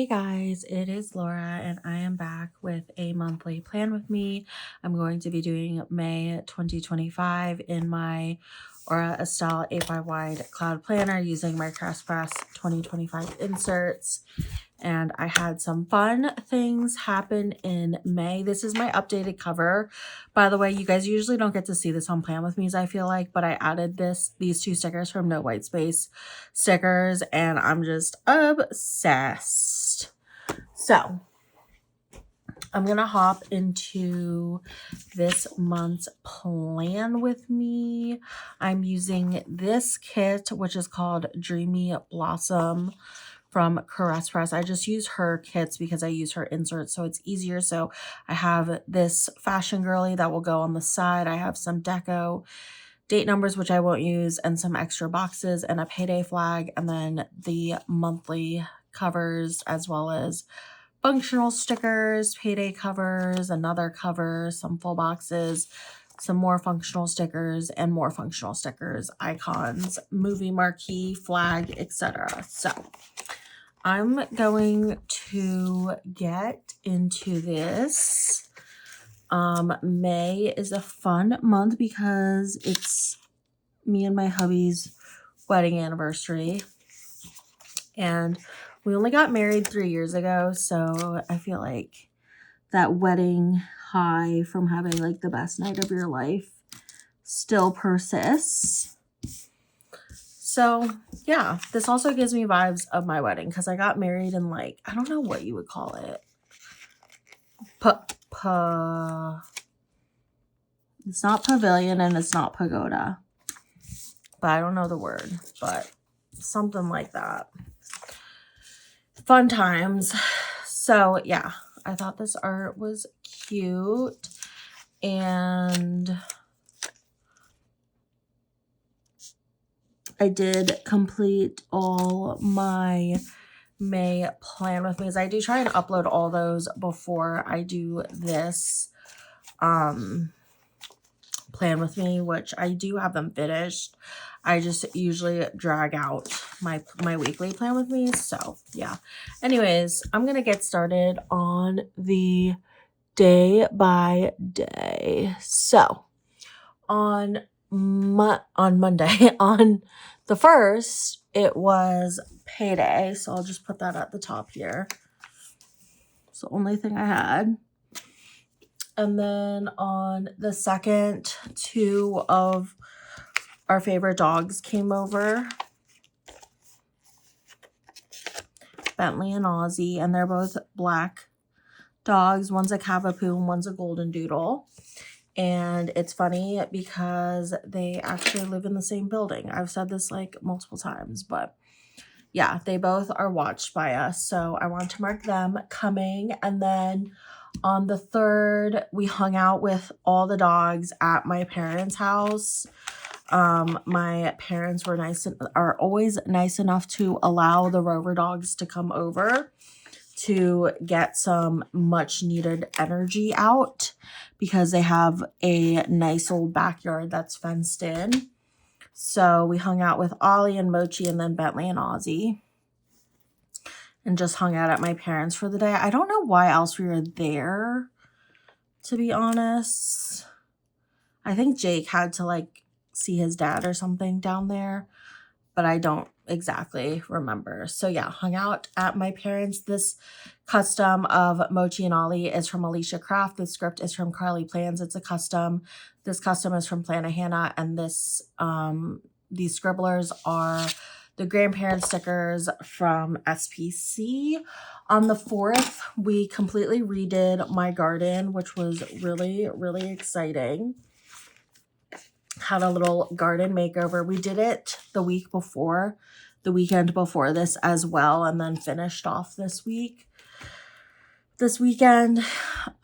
Guys, it is Laura and I am back with a monthly plan with me. I'm going to be doing May 2025 in my Aura Estelle 8x wide cloud planner using my CraftPress 2025 inserts. And I had some fun things happen in May. This is my updated cover. By the way, you guys usually don't get to see this on Plan With Me's, I feel like, but I added these two stickers from No White Space stickers, and I'm just obsessed. So I'm going to hop into this month's plan with me. I'm using this kit, which is called Dreamy Blossom from Caress Press. I just use her kits because I use her inserts, so it's easier. So I have this fashion girly that will go on the side. I have some deco date numbers, which I won't use, and some extra boxes and a payday flag, and then the monthly covers as well as functional stickers, payday covers, another cover, some full boxes, some more functional stickers, and more functional stickers, icons, movie marquee, flag, etc. So I'm going to get into this. May is a fun month because it's me and my hubby's wedding anniversary. And we only got married 3 years ago, so I feel like that wedding high from having like the best night of your life still persists. So yeah, this also gives me vibes of my wedding because I got married in like, I don't know what you would call it. It's not pavilion and it's not pagoda, but I don't know the word, but something like that. Fun times. So yeah, I thought this art was cute, and I did complete all my May Plan With Me. I do try and upload all those before I do this Plan With Me, which I do have them finished. I just usually drag out my weekly Plan With Me. So yeah. Anyways, I'm gonna get started on the day by day. So on Monday, on the 1st, it was payday. So I'll just put that at the top here. It's the only thing I had. And then on the 2nd, 2 of our favorite dogs came over. Bentley and Ozzy, and they're both black dogs. One's a Cavapoo and one's a Golden Doodle. And it's funny because they actually live in the same building. I've said this like multiple times, but yeah, they both are watched by us. So I want to mark them coming. And then on the 3rd, we hung out with all the dogs at my parents' house. My parents are always nice enough to allow the Rover dogs to come over to get some much needed energy out because they have a nice old backyard that's fenced in. So we hung out with Ollie and Mochi and then Bentley and Ozzy and just hung out at my parents for the day. I don't know why else we were there, to be honest. I think Jake had to like see his dad or something down there, but I don't exactly remember. So yeah, hung out at my parents. This custom of Mochi and Ollie is from Alicia Craft. The script is from Carly Plans. It's a custom. This custom is from Plana Hannah, and these scribblers are the grandparent stickers from SPC. On the 4th, we completely redid my garden, which was really, really exciting. Had a little garden makeover. We did it the weekend before this as well, and then finished off this weekend.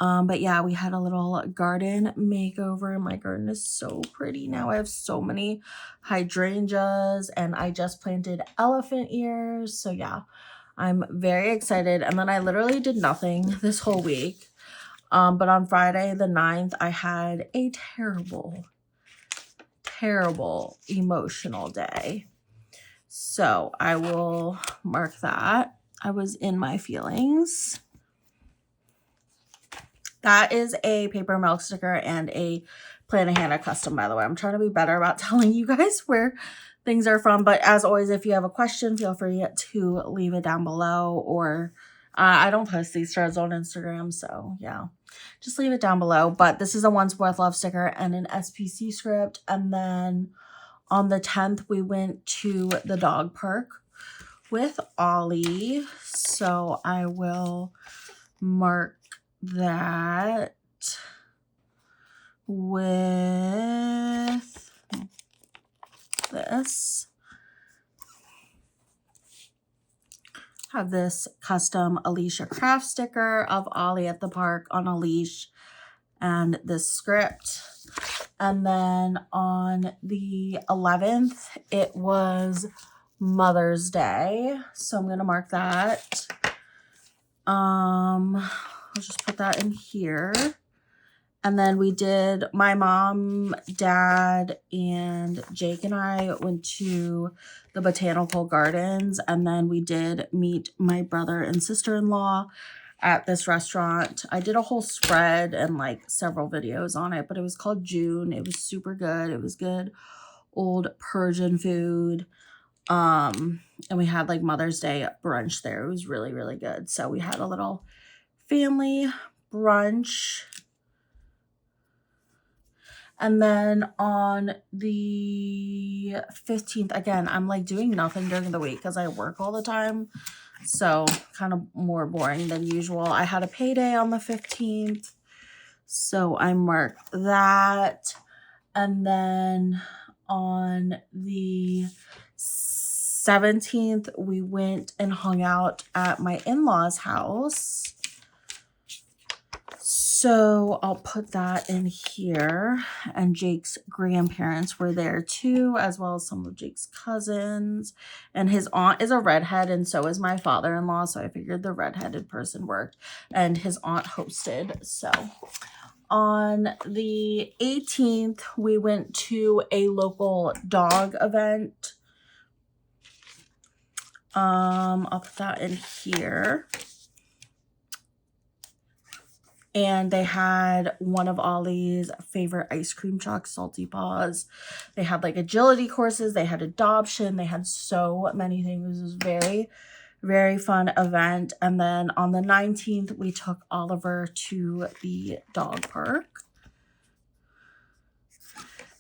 But yeah, we had a little garden makeover. My garden is so pretty now. I have so many hydrangeas, and I just planted elephant ears. So yeah, I'm very excited. And then I literally did nothing this whole week. But on Friday the 9th, I had a terrible emotional day. So I will mark that. I was in my feelings. That is a paper milk sticker and a Planet Hannah custom, by the way. I'm trying to be better about telling you guys where things are from. But as always, if you have a question, feel free to leave it down below. Or I don't post these threads on Instagram, so yeah. Just leave it down below. But this is a Once Worth Love sticker and an SPC script. And then on the 10th, we went to the dog park with Ollie. So I will mark that with this. Have this custom Alicia craft sticker of Ollie at the park on a leash and this script. And then on the 11th, it was Mother's Day. So I'm going to mark that. I'll just put that in here. And then we did, my mom, dad, and Jake and I went to the botanical gardens. And then we did meet my brother and sister-in-law at this restaurant. I did a whole spread and like several videos on it, but it was called June. It was super good. It was good old Persian food. And we had like Mother's Day brunch there. It was really, really good. So we had a little family brunch. And then on the 15th, again, I'm like doing nothing during the week because I work all the time. So kind of more boring than usual. I had a payday on the 15th. So I marked that. And then on the 17th, we went and hung out at my in-laws' house. So I'll put that in here. And Jake's grandparents were there too, as well as some of Jake's cousins. And his aunt is a redhead, and so is my father-in-law. So I figured the redheaded person worked. And his aunt hosted. So on the 18th, we went to a local dog event. I'll put that in here. And they had one of Ollie's favorite ice cream trucks, Salty Paws. They had like agility courses. They had adoption. They had so many things. It was a very, very fun event. And then on the 19th, we took Oliver to the dog park.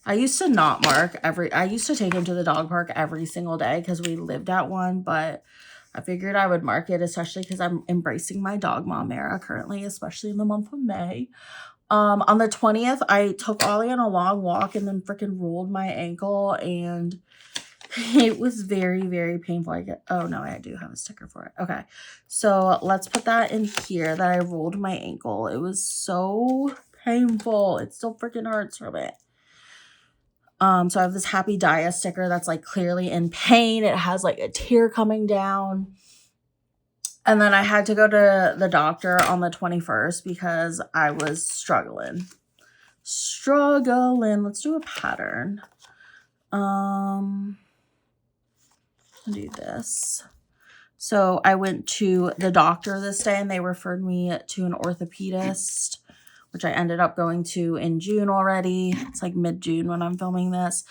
I used to not mark I used to take him to the dog park every single day because we lived at one, but I figured I would mark it, especially because I'm embracing my dog mom era currently, especially in the month of May. On the 20th, I took Ollie on a long walk and then freaking rolled my ankle, and it was very, very painful. Oh no, I do have a sticker for it. Okay, so let's put that in here that I rolled my ankle. It was so painful. It still freaking hurts from it. So I have this Happy Dia sticker that's like clearly in pain. It has like a tear coming down. And then I had to go to the doctor on the 21st because I was struggling. Let's do a pattern. Do this. So I went to the doctor this day and they referred me to an orthopedist, which I ended up going to in June already. It's like mid-June when I'm filming this.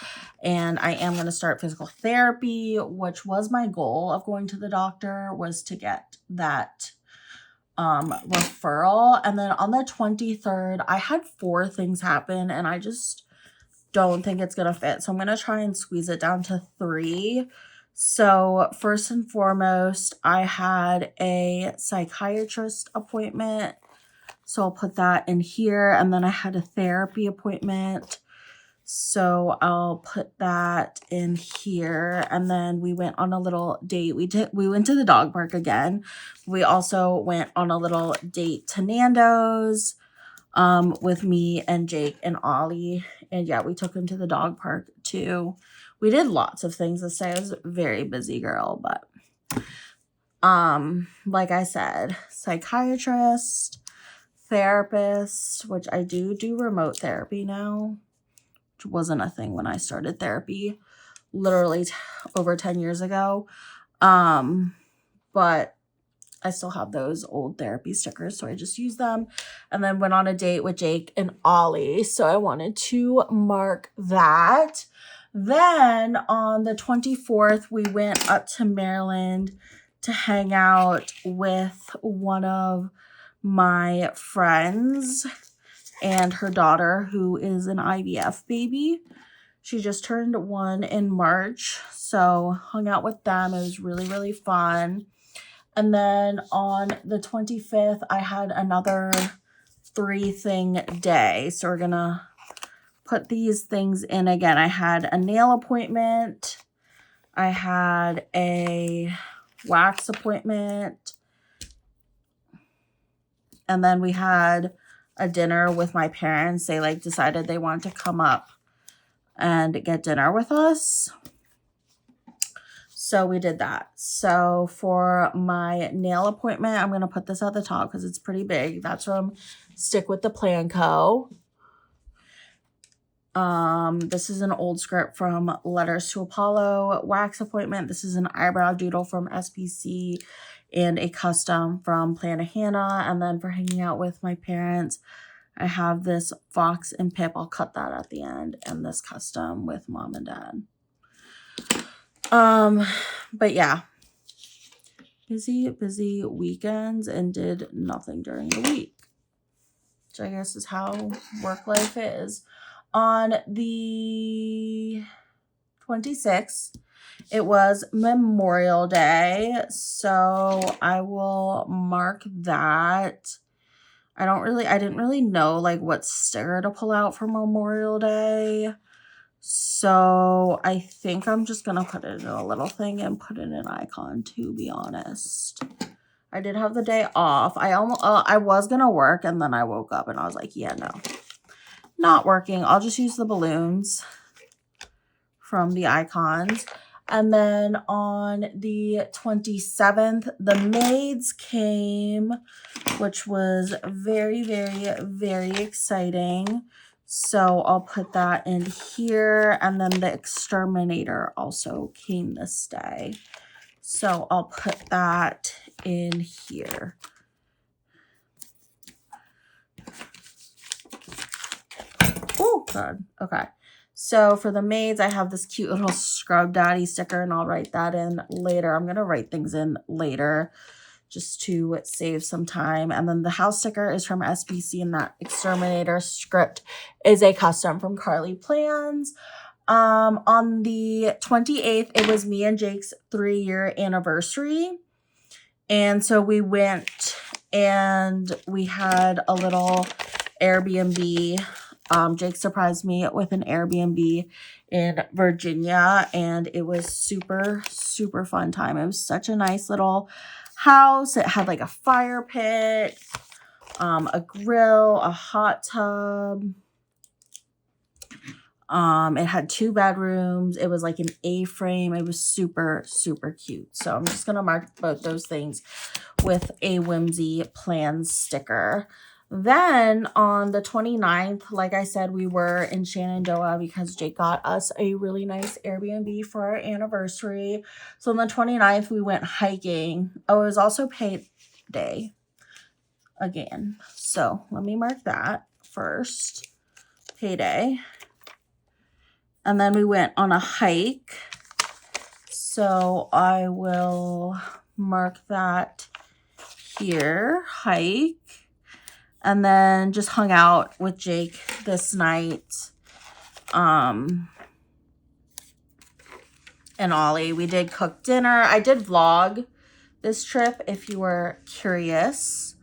And I am going to start physical therapy, which was my goal of going to the doctor, was to get that referral. And then on the 23rd, I had 4 things happen and I just don't think it's going to fit. So I'm going to try and squeeze it down to 3. So first and foremost, I had a psychiatrist appointment. So I'll put that in here. And then I had a therapy appointment. So I'll put that in here. And then we went on a little date. We went to the dog park again. We also went on a little date to Nando's with me and Jake and Ollie. And yeah, we took him to the dog park too. We did lots of things this day. I was a very busy girl, but like I said, psychiatrist, therapist, which I do remote therapy now, which wasn't a thing when I started therapy literally over 10 years ago. But I still have those old therapy stickers, so I just used them. And then went on a date with Jake and Ollie, so I wanted to mark that. Then on the 24th, we went up to Maryland to hang out with one of my friends and her daughter, who is an IVF baby. She just turned 1 in March, so hung out with them. It was really, really fun. And then on the 25th, I had another 3-thing day. So we're going to put these things in again. I had a nail appointment. I had a wax appointment. And then we had a dinner with my parents. They like decided they wanted to come up and get dinner with us. So we did that. So for my nail appointment, I'm going to put this at the top because it's pretty big. That's from Stick with the Plan Co. This is an old script from Letters to Apollo. Wax appointment. This is an eyebrow doodle from SPC and a custom from Plan to Hannah. And then for hanging out with my parents, I have this Fox and Pip. I'll cut that at the end. And this custom with Mom and Dad. But yeah. Busy weekends and did nothing during the week. Which I guess is how work life is. On the 26th, it was Memorial Day. So I will mark that. I didn't really know like what sticker to pull out for Memorial Day. So I think I'm just going to put it in a little thing and put it in an icon, to be honest. I did have the day off. I was going to work, and then I woke up and I was like, yeah, no, not working. I'll just use the balloons from the icons. And then on the 27th, the maids came, which was very, very, very exciting. So I'll put that in here. And then the exterminator also came this day. So I'll put that in here. Oh, God. Okay. So for the maids, I have this cute little Scrub Daddy sticker, and I'll write that in later. I'm going to write things in later just to save some time. And then the house sticker is from SBC, and that exterminator script is a custom from Carly Plans. On the 28th, it was me and Jake's 3-year anniversary. And so we went and we had a little Airbnb. Jake surprised me with an Airbnb in Virginia, and it was super, super fun time. It was such a nice little house. It had like a fire pit, a grill, a hot tub. It had 2 bedrooms. It was like an A-frame. It was super, super cute. So I'm just going to mark both those things with a Whimsy Plans sticker. Then on the 29th, like I said, we were in Shenandoah because Jake got us a really nice Airbnb for our anniversary. So on the 29th, we went hiking. Oh, it was also payday again. So let me mark that first. Payday. And then we went on a hike. So I will mark that here. Hike. And then just hung out with Jake this night. And Ollie. We did cook dinner. I did vlog this trip if you were curious.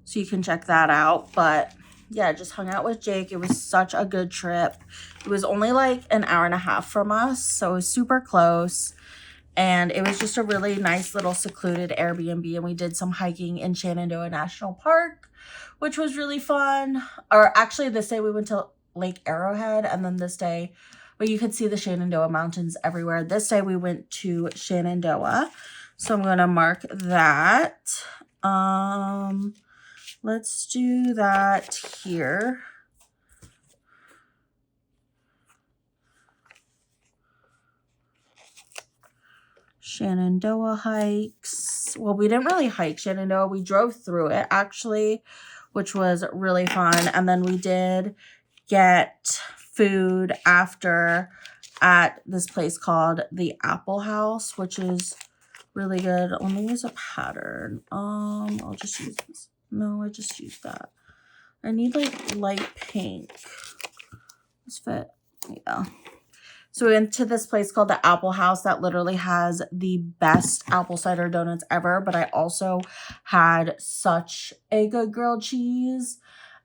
So you can check that out. But yeah, just hung out with Jake. It was such a good trip. It was only like an hour and a half from us. So it was super close. And it was just a really nice little secluded Airbnb. And we did some hiking in Shenandoah National Park, which was really fun. Or actually this day we went to Lake Arrowhead, and then this day, but you could see the Shenandoah Mountains everywhere. This day we went to Shenandoah. So I'm going to mark that. Let's do that here. Shenandoah hikes. Well, we didn't really hike Shenandoah. We drove through it, actually, which was really fun. And then we did get food after at this place called the Apple House, which is really good. Let me use a pattern. I'll just use this. No, I just used that. I need like light pink. This fit. Yeah. So we went to this place called the Apple House that literally has the best apple cider donuts ever. But I also had such a good grilled cheese.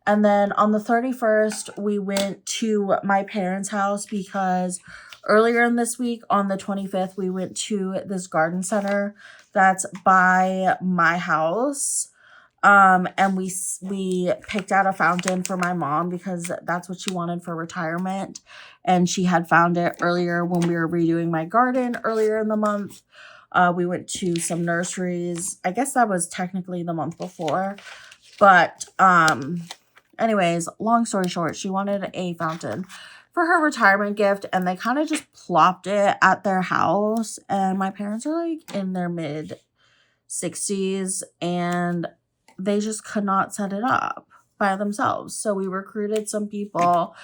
And then on the 31st, we went to my parents' house because earlier in this week, on the 25th, we went to this garden center that's by my house. And we picked out a fountain for my mom because that's what she wanted for retirement. And she had found it earlier when we were redoing my garden earlier in the month. We went to some nurseries. I guess that was technically the month before. But anyways, long story short, she wanted a fountain for her retirement gift. And they kind of just plopped it at their house. And my parents are like in their mid 60s. And they just could not set it up by themselves. So we recruited some people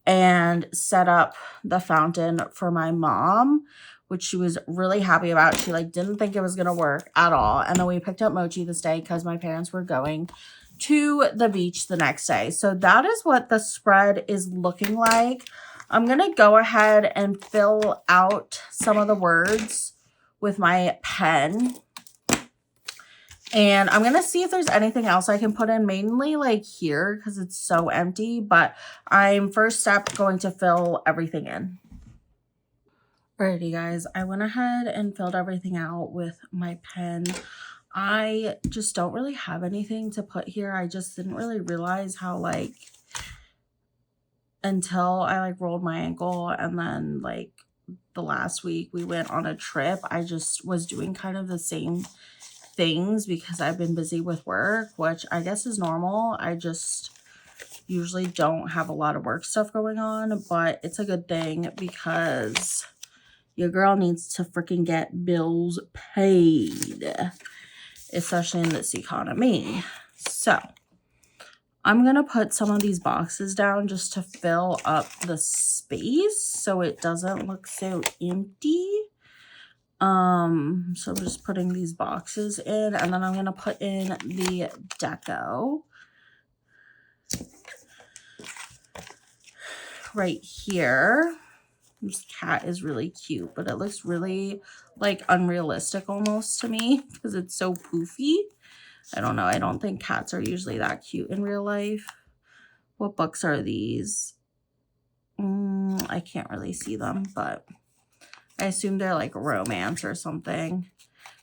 and set up the fountain for my mom, which she was really happy about. She like didn't think it was going to work at all. And then we picked up Mochi this day because my parents were going to the beach the next day. So that is what the spread is looking like. I'm going to go ahead and fill out some of the words with my pen. And I'm going to see if there's anything else I can put in, mainly like here because it's so empty. But I'm first step going to fill everything in. Alrighty, guys. I went ahead and filled everything out with my pen. I just don't really have anything to put here. I just didn't really realize how like until I like rolled my ankle and then like the last week we went on a trip, I just was doing kind of the same things because I've been busy with work, which I guess is normal. I just usually don't have a lot of work stuff going on, but it's a good thing because your girl needs to freaking get bills paid, especially in this economy. So I'm going to put some of these boxes down just to fill up the space so it doesn't look so empty. So I'm just putting these boxes in, and then I'm going to put in the deco right here. This cat is really cute, but it looks really like unrealistic almost to me because it's so poofy. I don't know. I don't think cats are usually that cute in real life. What books are these? I can't really see them, but I assume they're like romance or something.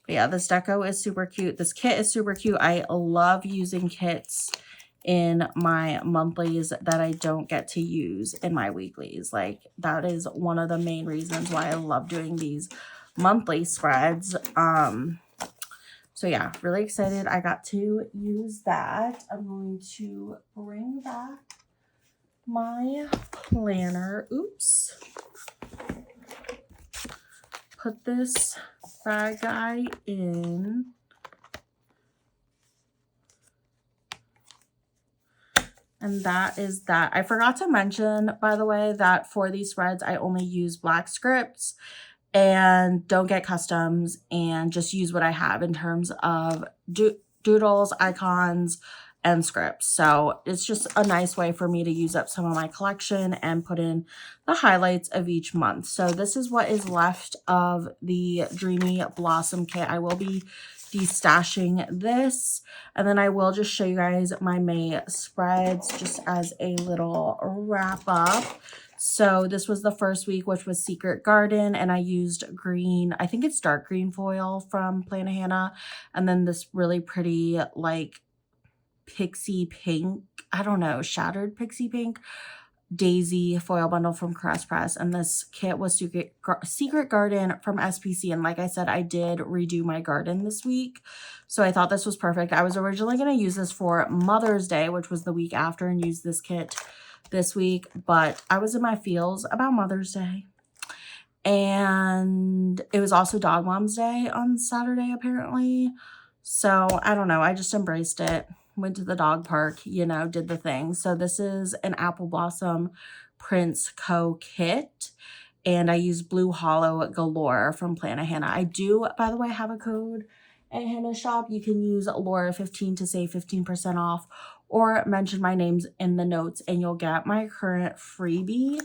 But yeah, this deco is super cute. This kit is super cute. I love using kits in my monthlies that I don't get to use in my weeklies. Like that is one of the main reasons why I love doing these monthly spreads. So yeah, really excited I got to use that. I'm going to bring back my planner. Oops. Put this bad guy in. And that is that. I forgot to mention, by the way, that for these spreads, I only use black scripts and don't get customs and just use what I have in terms of doodles, icons, and scripts. So it's just a nice way for me to use up some of my collection and put in the highlights of each month. So this is what is left of the Dreamy Blossom kit. I will be destashing this, and then I will just show you guys my May spreads just as a little wrap up. So this was the first week, which was Secret Garden, and I used green, I think it's dark green foil from Plannahannah, and then this really pretty like pixie pink, I don't know, shattered pixie pink daisy foil bundle from Caress Press. And this kit was Secret Garden from SPC. And like I said, I did redo my garden this week, so I thought this was perfect. I was originally going to use this for Mother's Day, which was the week after, and use this kit this week, but I was in my feels about Mother's Day And it was also Dog Mom's Day on Saturday, apparently. So I don't know. I just embraced it. Went to the dog park, you know, did the thing. So this is an Apple Blossom Prince Co. kit. And I use Blue Hollow Galore from Planet Hannah. I do, by the way, have a code at Hannah's shop. You can use Laura15 to save 15% off, or mention my names in the notes and you'll get my current freebie,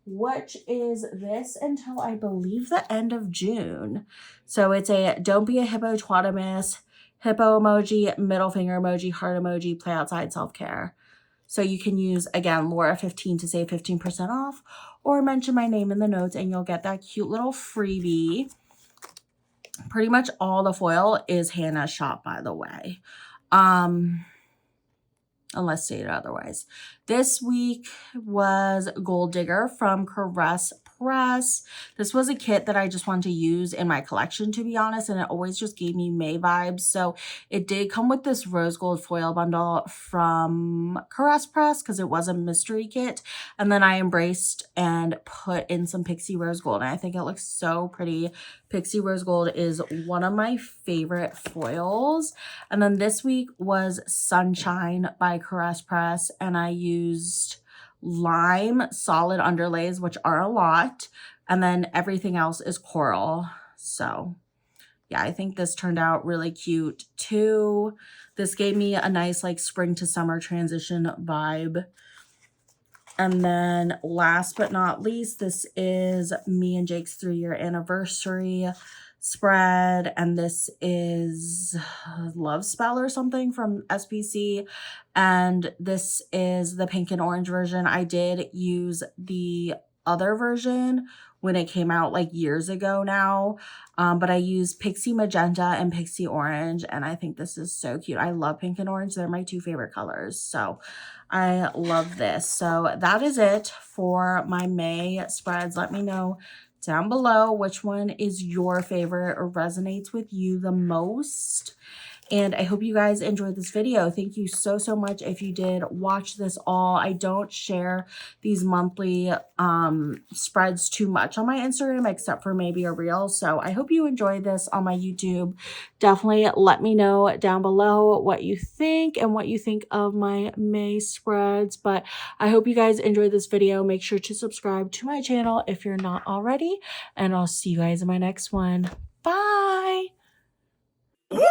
which is this until I believe the end of June. So it's a Don't Be a Hippopotamus, hippo emoji, middle finger emoji, heart emoji, play outside self-care. So you can use, again, Laura15 to save 15% off, or mention my name in the notes and you'll get that cute little freebie. Pretty much all the foil is Hannah's shop, by the way. Unless stated otherwise. This week was Gold Digger from Caress Press. This was a kit that I just wanted to use in my collection, to be honest, and it always just gave me May vibes. So it did come with this rose gold foil bundle from Caress Press because it was a mystery kit. And then I embraced and put in some Pixie Rose Gold, and I think it looks so pretty. Pixie Rose Gold is one of my favorite foils. And then this week was Sunshine by Caress Press, and I used lime solid underlays, which are a lot, and then everything else is coral. So yeah, I think this turned out really cute too. This gave me a nice like spring to summer transition vibe. And then last but not least, this is me and Jake's 3-year anniversary spread, and this is Love Spell or something from SPC, and this is the pink and orange version. I did use the other version when it came out like years ago now, but I used Pixie Magenta and Pixie Orange, and I think this is so cute. I love pink and orange. They're my 2 favorite colors, so I love this. So that is it for my May spreads. Let me know down below which one is your favorite or resonates with you the most. And I hope you guys enjoyed this video. Thank you so, so much if you did watch this all. I don't share these monthly spreads too much on my Instagram, except for maybe a reel. So I hope you enjoyed this on my YouTube. Definitely let me know down below what you think and what you think of my May spreads. But I hope you guys enjoyed this video. Make sure to subscribe to my channel if you're not already. And I'll see you guys in my next one. Bye! Woo!